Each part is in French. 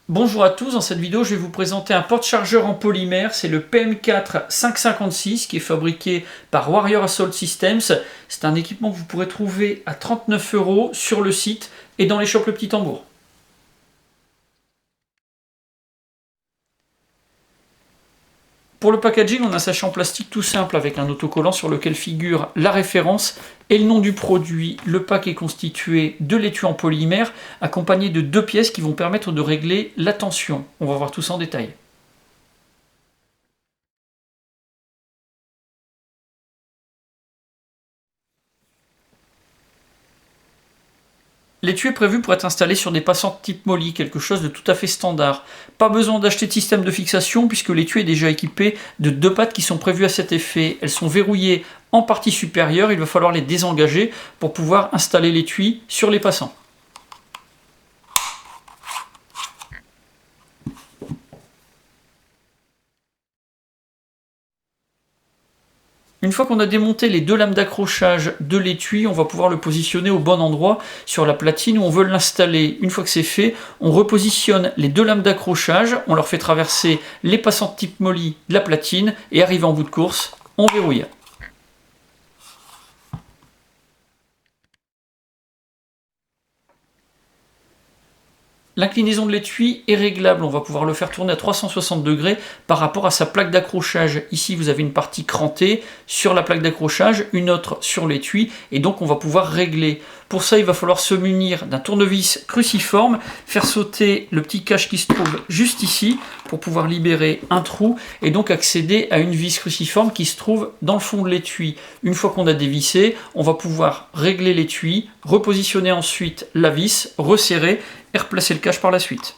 Bonjour à tous, dans cette vidéo je vais vous présenter un porte-chargeur en polymère, c'est le PM4 556 qui est fabriqué par Warrior Assault Systems. C'est un équipement que vous pourrez trouver à 39 € sur le site et dans les shops Le Petit Tambour. Pour le packaging, on a un sachet en plastique tout simple avec un autocollant sur lequel figure la référence et le nom du produit. Le pack est constitué de l'étui en polymère accompagné de deux pièces qui vont permettre de régler la tension. On va voir tout ça en détail. L'étui est prévu pour être installé sur des passantes type molly, quelque chose de tout à fait standard. Pas besoin d'acheter de système de fixation puisque l'étui est déjà équipé de deux pattes qui sont prévues à cet effet. Elles sont verrouillées en partie supérieure, il va falloir les désengager pour pouvoir installer l'étui sur les passants. Une fois qu'on a démonté les deux lames d'accrochage de l'étui, on va pouvoir le positionner au bon endroit sur la platine où on veut l'installer. Une fois que c'est fait, on repositionne les deux lames d'accrochage, on leur fait traverser les passantes type molly de la platine et arrivé en bout de course, on verrouille. L'inclinaison de l'étui est réglable, on va pouvoir le faire tourner à 360 degrés par rapport à sa plaque d'accrochage. Ici vous avez une partie crantée sur la plaque d'accrochage, une autre sur l'étui, et donc on va pouvoir régler. Pour ça il va falloir se munir d'un tournevis cruciforme, faire sauter le petit cache qui se trouve juste ici pour pouvoir libérer un trou et donc accéder à une vis cruciforme qui se trouve dans le fond de l'étui. Une fois qu'on a dévissé, on va pouvoir régler l'étui, repositionner ensuite la vis, resserrer et replacer le cache par la suite.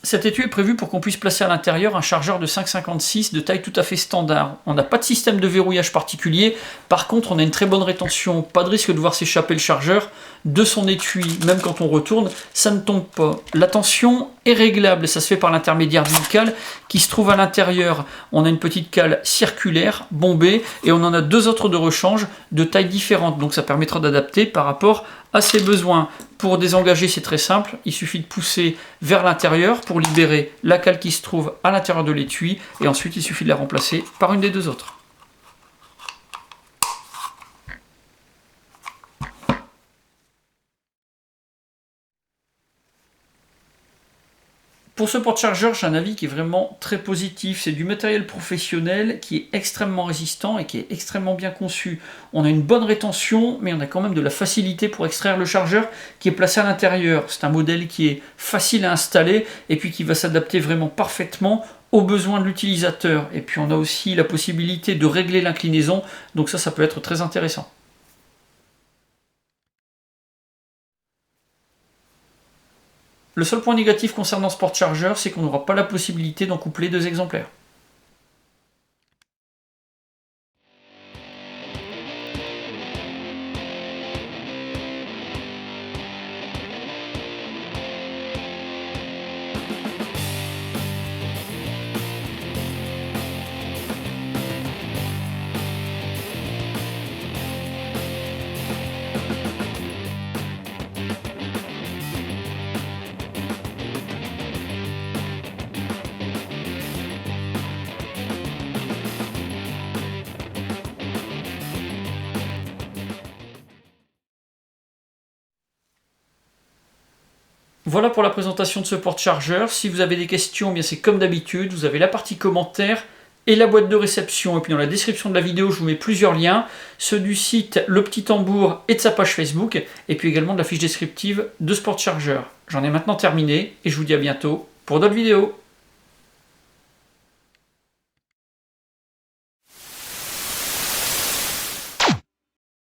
Cet étui est prévu pour qu'on puisse placer à l'intérieur un chargeur de 5,56 de taille tout à fait standard. On n'a pas de système de verrouillage particulier, par contre on a une très bonne rétention, pas de risque de voir s'échapper le chargeur de son étui, même quand on retourne, ça ne tombe pas. La tension est réglable, ça se fait par l'intermédiaire d'une cale qui se trouve à l'intérieur. On a une petite cale circulaire, bombée, et on en a deux autres de rechange de taille différente, donc ça permettra d'adapter par rapport à ses besoins. Pour désengager, c'est très simple, il suffit de pousser vers l'intérieur pour libérer la cale qui se trouve à l'intérieur de l'étui, et ensuite il suffit de la remplacer par une des deux autres. Pour ce porte-chargeur, j'ai un avis qui est vraiment très positif. C'est du matériel professionnel qui est extrêmement résistant et qui est extrêmement bien conçu. On a une bonne rétention, mais on a quand même de la facilité pour extraire le chargeur qui est placé à l'intérieur. C'est un modèle qui est facile à installer et puis qui va s'adapter vraiment parfaitement aux besoins de l'utilisateur. Et puis on a aussi la possibilité de régler l'inclinaison, donc ça peut être très intéressant. Le seul point négatif concernant ce porte-chargeur, c'est qu'on n'aura pas la possibilité d'en coupler deux exemplaires. Voilà pour la présentation de ce porte-chargeur. Si vous avez des questions, bien c'est comme d'habitude, vous avez la partie commentaires et la boîte de réception. Et puis dans la description de la vidéo, je vous mets plusieurs liens, ceux du site Le Petit Tambour et de sa page Facebook, et puis également de la fiche descriptive de ce porte-chargeur. J'en ai maintenant terminé, et je vous dis à bientôt pour d'autres vidéos.